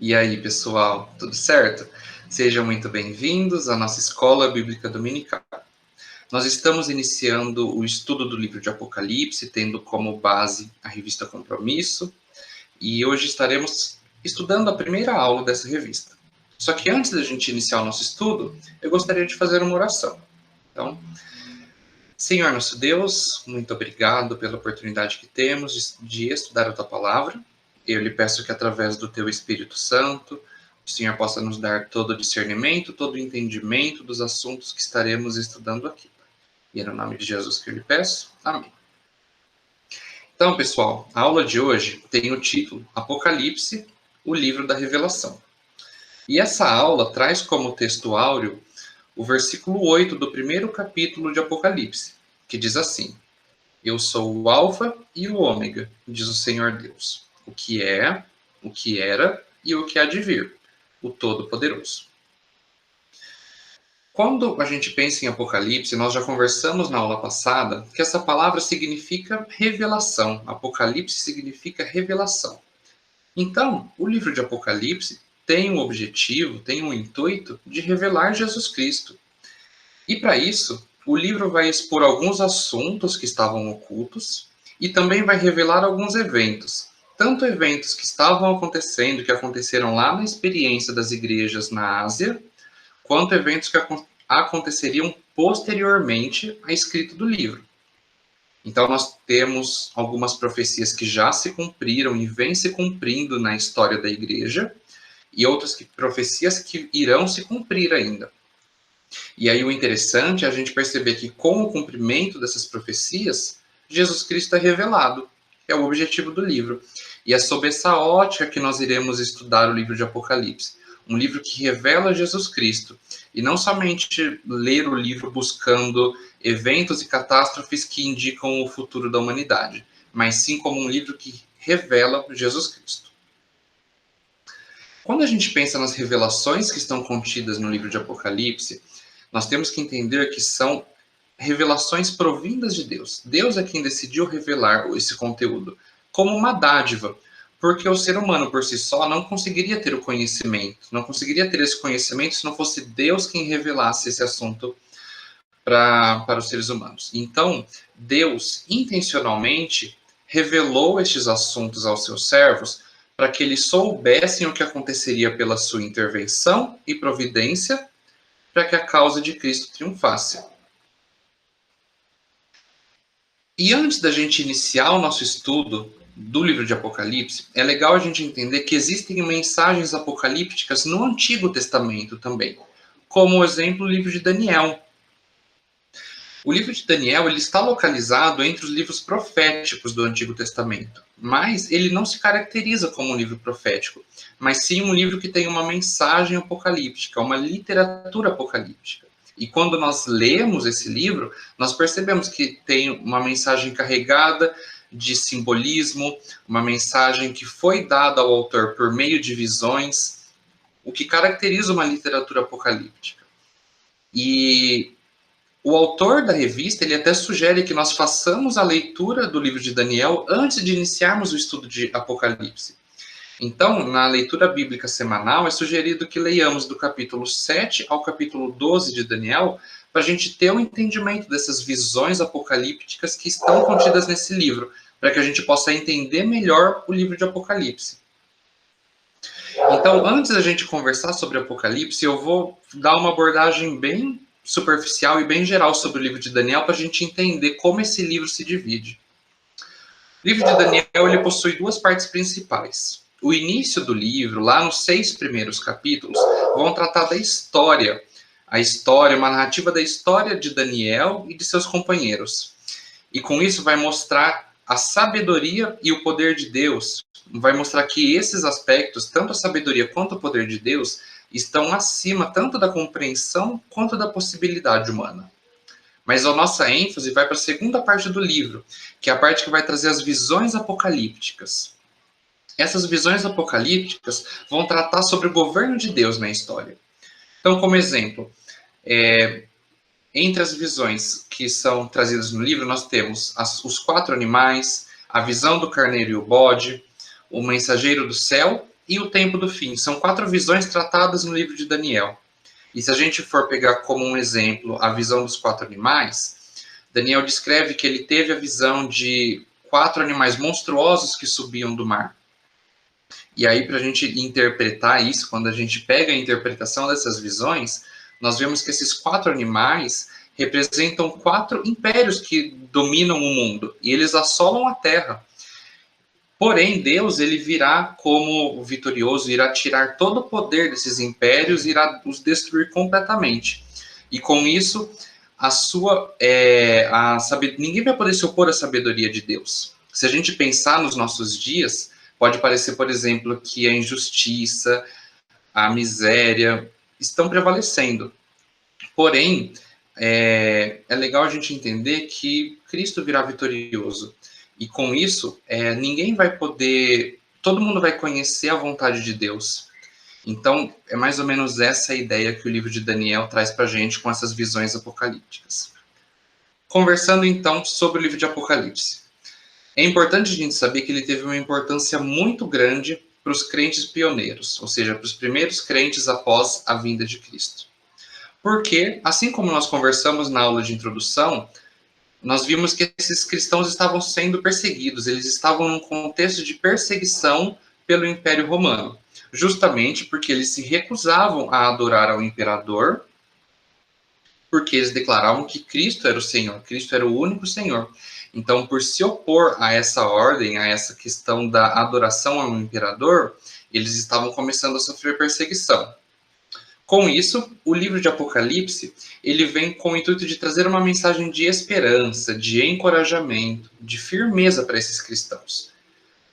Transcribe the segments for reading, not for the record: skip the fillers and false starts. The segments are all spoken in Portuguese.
E aí, pessoal, tudo certo? Sejam muito bem-vindos à nossa Escola Bíblica Dominical. Nós estamos iniciando o estudo do livro de Apocalipse, tendo como base a revista Compromisso, e hoje estaremos estudando a primeira aula dessa revista. Só que antes da gente iniciar o nosso estudo, eu gostaria de fazer uma oração. Então, Senhor nosso Deus, muito obrigado pela oportunidade que temos de estudar a Tua Palavra. Eu lhe peço que através do Teu Espírito Santo, o Senhor possa nos dar todo o discernimento, todo o entendimento dos assuntos que estaremos estudando aqui. E é no nome de Jesus que eu lhe peço. Amém. Então, pessoal, a aula de hoje tem o título Apocalipse, o livro da revelação. E essa aula traz como texto áureo o versículo 8 do primeiro capítulo de Apocalipse, que diz assim: Eu sou o Alfa e o Ômega, diz o Senhor Deus, o que é, o que era e o que há de vir, o Todo-Poderoso. Quando a gente pensa em Apocalipse, nós já conversamos na aula passada que essa palavra significa revelação. Apocalipse significa revelação. Então, o livro de Apocalipse tem um objetivo, tem um intuito de revelar Jesus Cristo. E para isso, o livro vai expor alguns assuntos que estavam ocultos e também vai revelar alguns eventos. Tanto eventos que estavam acontecendo, que aconteceram lá na experiência das igrejas na Ásia, quanto eventos que aconteceriam posteriormente à escrita do livro. Então, nós temos algumas profecias que já se cumpriram e vêm se cumprindo na história da igreja, e outras profecias que irão se cumprir ainda. E aí o interessante é a gente perceber que com o cumprimento dessas profecias, Jesus Cristo é revelado. É o objetivo do livro. E é sob essa ótica que nós iremos estudar o livro de Apocalipse. Um livro que revela Jesus Cristo. E não somente ler o livro buscando eventos e catástrofes que indicam o futuro da humanidade, mas sim como um livro que revela Jesus Cristo. Quando a gente pensa nas revelações que estão contidas no livro de Apocalipse, nós temos que entender que são revelações provindas de Deus. Deus é quem decidiu revelar esse conteúdo como uma dádiva, porque o ser humano por si só não conseguiria ter o conhecimento, não conseguiria ter esse conhecimento se não fosse Deus quem revelasse esse assunto para os seres humanos. Então, Deus intencionalmente revelou estes assuntos aos seus servos para que eles soubessem o que aconteceria pela sua intervenção e providência para que a causa de Cristo triunfasse. E antes da gente iniciar o nosso estudo do livro de Apocalipse, é legal a gente entender que existem mensagens apocalípticas no Antigo Testamento também, como o exemplo do livro de Daniel. O livro de Daniel ele está localizado entre os livros proféticos do Antigo Testamento, mas ele não se caracteriza como um livro profético, mas sim um livro que tem uma mensagem apocalíptica, uma literatura apocalíptica. E quando nós lemos esse livro, nós percebemos que tem uma mensagem carregada de simbolismo, uma mensagem que foi dada ao autor por meio de visões, o que caracteriza uma literatura apocalíptica. E o autor da revista, ele até sugere que nós façamos a leitura do livro de Daniel antes de iniciarmos o estudo de Apocalipse. Então, na leitura bíblica semanal, é sugerido que leiamos do capítulo 7 ao capítulo 12 de Daniel, para a gente ter um entendimento dessas visões apocalípticas que estão contidas nesse livro, para que a gente possa entender melhor o livro de Apocalipse. Então, antes da gente conversar sobre Apocalipse, eu vou dar uma abordagem bem superficial e bem geral sobre o livro de Daniel, para a gente entender como esse livro se divide. O livro de Daniel ele possui duas partes principais. O início do livro, lá nos 6 primeiros capítulos, vão tratar da história. A história, uma narrativa da história de Daniel e de seus companheiros. E com isso vai mostrar a sabedoria e o poder de Deus. Vai mostrar que esses aspectos, tanto a sabedoria quanto o poder de Deus, estão acima tanto da compreensão quanto da possibilidade humana. Mas a nossa ênfase vai para a segunda parte do livro, que é a parte que vai trazer as visões apocalípticas. Essas visões apocalípticas vão tratar sobre o governo de Deus na história. Então, como exemplo, entre as visões que são trazidas no livro, nós temos os 4 animais, a visão do carneiro e o bode, o mensageiro do céu e o tempo do fim. São 4 visões tratadas no livro de Daniel. E se a gente for pegar como um exemplo a visão dos 4 animais, Daniel descreve que ele teve a visão de 4 animais monstruosos que subiam do mar. E aí, para a gente interpretar isso, quando a gente pega a interpretação dessas visões, nós vemos que esses 4 animais representam 4 impérios que dominam o mundo, e eles assolam a terra. Porém, Deus, ele virá como vitorioso, irá tirar todo o poder desses impérios, irá os destruir completamente. E com isso, ninguém vai poder se opor à sabedoria de Deus. Se a gente pensar nos nossos dias, pode parecer, por exemplo, que a injustiça, a miséria estão prevalecendo. Porém, é legal a gente entender que Cristo virá vitorioso. E com isso, ninguém vai poder... Todo mundo vai conhecer a vontade de Deus. Então, é mais ou menos essa a ideia que o livro de Daniel traz para a gente com essas visões apocalípticas. Conversando, então, sobre o livro de Apocalipse. É importante a gente saber que ele teve uma importância muito grande para os crentes pioneiros, ou seja, para os primeiros crentes após a vinda de Cristo. Porque, assim como nós conversamos na aula de introdução, nós vimos que esses cristãos estavam sendo perseguidos, eles estavam num contexto de perseguição pelo Império Romano, justamente porque eles se recusavam a adorar ao imperador, porque eles declaravam que Cristo era o Senhor, Cristo era o único Senhor. Então, por se opor a essa ordem, a essa questão da adoração ao imperador, eles estavam começando a sofrer perseguição. Com isso, o livro de Apocalipse, ele vem com o intuito de trazer uma mensagem de esperança, de encorajamento, de firmeza para esses cristãos,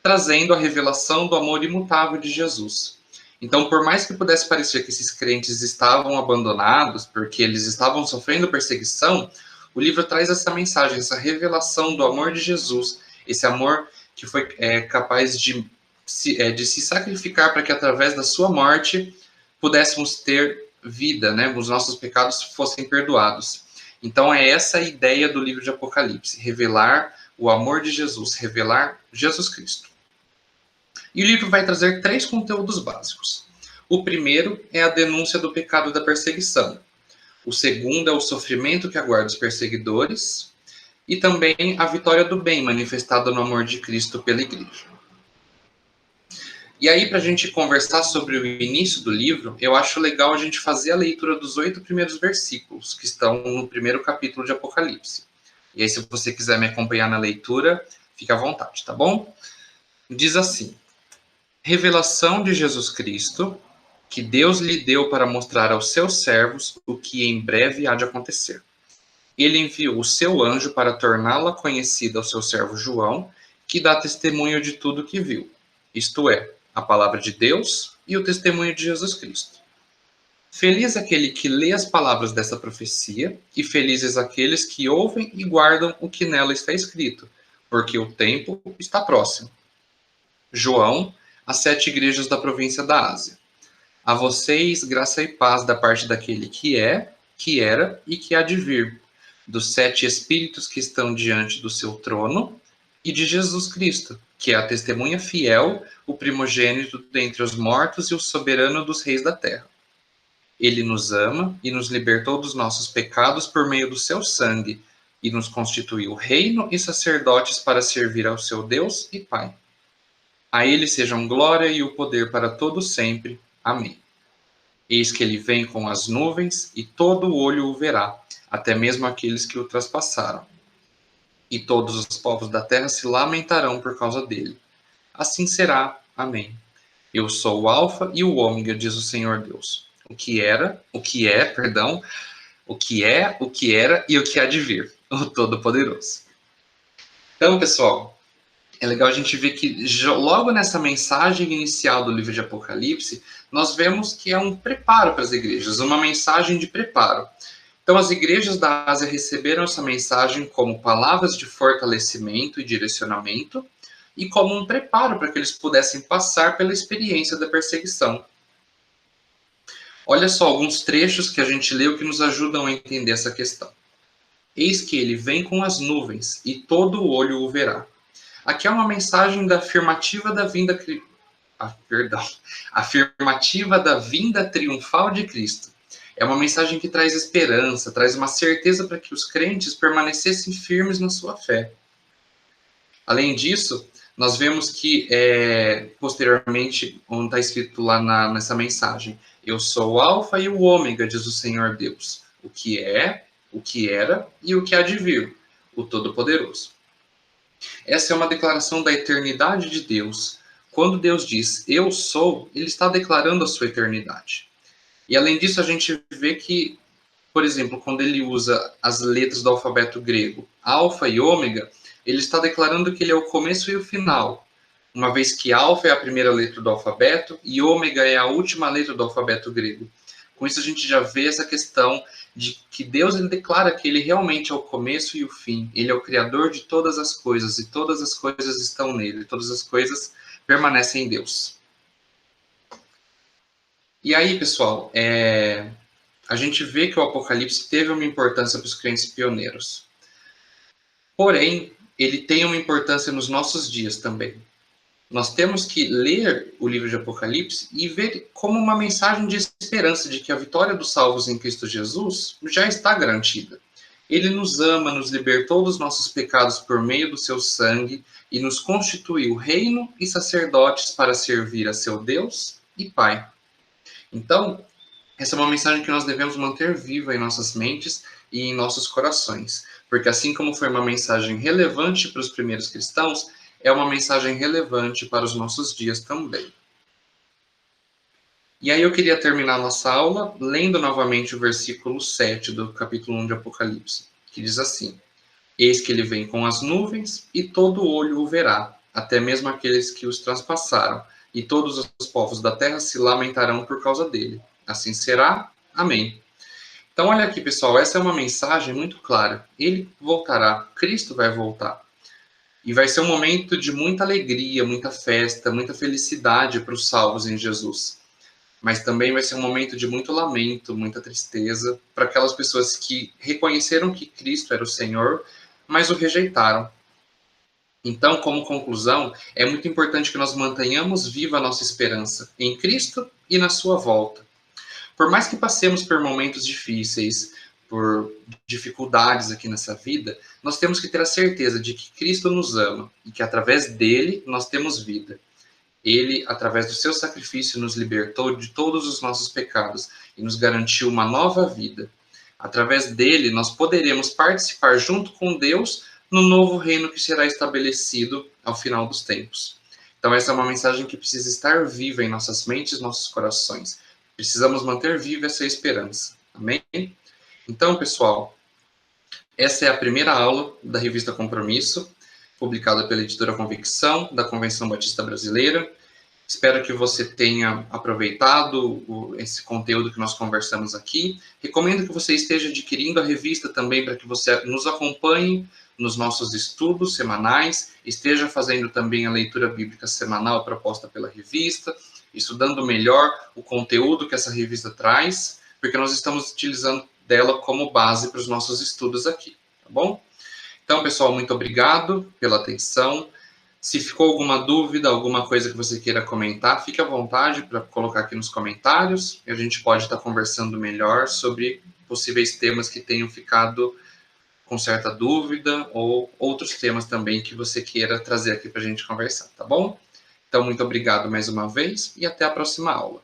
trazendo a revelação do amor imutável de Jesus. Então, por mais que pudesse parecer que esses crentes estavam abandonados, porque eles estavam sofrendo perseguição, o livro traz essa mensagem, essa revelação do amor de Jesus, esse amor que foi capaz de se sacrificar para que através da sua morte pudéssemos ter vida, né? Os nossos pecados fossem perdoados. Então é essa a ideia do livro de Apocalipse, revelar o amor de Jesus, revelar Jesus Cristo. E o livro vai trazer 3 conteúdos básicos. O primeiro é a denúncia do pecado da perseguição. O segundo é o sofrimento que aguarda os perseguidores. E também a vitória do bem manifestada no amor de Cristo pela igreja. E aí, para a gente conversar sobre o início do livro, eu acho legal a gente fazer a leitura dos 8 primeiros versículos, que estão no primeiro capítulo de Apocalipse. E aí, se você quiser me acompanhar na leitura, fique à vontade, tá bom? Diz assim: revelação de Jesus Cristo, que Deus lhe deu para mostrar aos seus servos o que em breve há de acontecer. Ele enviou o seu anjo para torná-la conhecida ao seu servo João, que dá testemunho de tudo que viu, isto é, a palavra de Deus e o testemunho de Jesus Cristo. Feliz aquele que lê as palavras dessa profecia, e felizes aqueles que ouvem e guardam o que nela está escrito, porque o tempo está próximo. João, às 7 igrejas da província da Ásia. A vocês, graça e paz da parte daquele que é, que era e que há de vir, dos 7 espíritos que estão diante do seu trono, e de Jesus Cristo, que é a testemunha fiel, o primogênito dentre os mortos e o soberano dos reis da terra. Ele nos ama e nos libertou dos nossos pecados por meio do seu sangue, e nos constituiu reino e sacerdotes para servir ao seu Deus e Pai. A ele sejam glória e o poder para todos sempre. Amém. Eis que ele vem com as nuvens, e todo o olho o verá, até mesmo aqueles que o traspassaram. E todos os povos da terra se lamentarão por causa dele. Assim será. Amém. Eu sou o Alfa e o Ômega, diz o Senhor Deus. O que era, o que é, o que é, o que era e o que há de vir, o Todo-Poderoso. Então, pessoal, é legal a gente ver que logo nessa mensagem inicial do livro de Apocalipse, nós vemos que é um preparo para as igrejas, uma mensagem de preparo. Então, as igrejas da Ásia receberam essa mensagem como palavras de fortalecimento e direcionamento e como um preparo para que eles pudessem passar pela experiência da perseguição. Olha só alguns trechos que a gente leu que nos ajudam a entender essa questão. Eis que ele vem com as nuvens, e todo o olho o verá. Aqui é uma mensagem da afirmativa da vinda perdão, afirmativa da vinda triunfal de Cristo. É uma mensagem que traz esperança, traz uma certeza para que os crentes permanecessem firmes na sua fé. Além disso, nós vemos que, posteriormente, onde está escrito lá nessa mensagem, eu sou o alfa e o ômega, diz o Senhor Deus, o que é, o que era e o que há de vir, o Todo-Poderoso. Essa é uma declaração da eternidade de Deus. Quando Deus diz eu sou, ele está declarando a sua eternidade. E além disso, a gente vê que, por exemplo, quando ele usa as letras do alfabeto grego, alfa e ômega, ele está declarando que ele é o começo e o final, uma vez que alfa é a primeira letra do alfabeto e ômega é a última letra do alfabeto grego. Com isso a gente já vê essa questão de que Deus ele declara que ele realmente é o começo e o fim. Ele é o criador de todas as coisas e todas as coisas estão nele, todas as coisas permanecem em Deus. E aí, pessoal, a gente vê que o Apocalipse teve uma importância para os crentes pioneiros. Porém, ele tem uma importância nos nossos dias também. Nós temos que ler o livro de Apocalipse e ver como uma mensagem de esperança de que a vitória dos salvos em Cristo Jesus já está garantida. Ele nos ama, nos libertou dos nossos pecados por meio do seu sangue e nos constituiu reino e sacerdotes para servir a seu Deus e Pai. Então, essa é uma mensagem que nós devemos manter viva em nossas mentes e em nossos corações, porque assim como foi uma mensagem relevante para os primeiros cristãos, é uma mensagem relevante para os nossos dias também. E aí eu queria terminar nossa aula lendo novamente o versículo 7 do capítulo 1 de Apocalipse, que diz assim: Eis que ele vem com as nuvens, e todo olho o verá, até mesmo aqueles que os transpassaram, e todos os povos da terra se lamentarão por causa dele. Assim será. Amém. Então, olha aqui, pessoal, essa é uma mensagem muito clara. Ele voltará, Cristo vai voltar. E vai ser um momento de muita alegria, muita festa, muita felicidade para os salvos em Jesus. Mas também vai ser um momento de muito lamento, muita tristeza para aquelas pessoas que reconheceram que Cristo era o Senhor, mas o rejeitaram. Então, como conclusão, é muito importante que nós mantenhamos viva a nossa esperança em Cristo e na sua volta. Por mais que passemos por momentos difíceis, por dificuldades aqui nessa vida, nós temos que ter a certeza de que Cristo nos ama e que através dele nós temos vida. Ele, através do seu sacrifício, nos libertou de todos os nossos pecados e nos garantiu uma nova vida. Através dele, nós poderemos participar junto com Deus no novo reino que será estabelecido ao final dos tempos. Então, essa é uma mensagem que precisa estar viva em nossas mentes e nossos corações. Precisamos manter viva essa esperança. Amém? Então, pessoal, essa é a primeira aula da revista Compromisso, publicada pela editora Convicção, da Convenção Batista Brasileira. Espero que você tenha aproveitado esse conteúdo que nós conversamos aqui. Recomendo que você esteja adquirindo a revista também para que você nos acompanhe nos nossos estudos semanais, esteja fazendo também a leitura bíblica semanal proposta pela revista, estudando melhor o conteúdo que essa revista traz, porque nós estamos utilizando dela como base para os nossos estudos aqui, tá bom? Então, pessoal, muito obrigado pela atenção. Se ficou alguma dúvida, alguma coisa que você queira comentar, fique à vontade para colocar aqui nos comentários e a gente pode estar conversando melhor sobre possíveis temas que tenham ficado com certa dúvida ou outros temas também que você queira trazer aqui para a gente conversar, tá bom? Então, muito obrigado mais uma vez e até a próxima aula.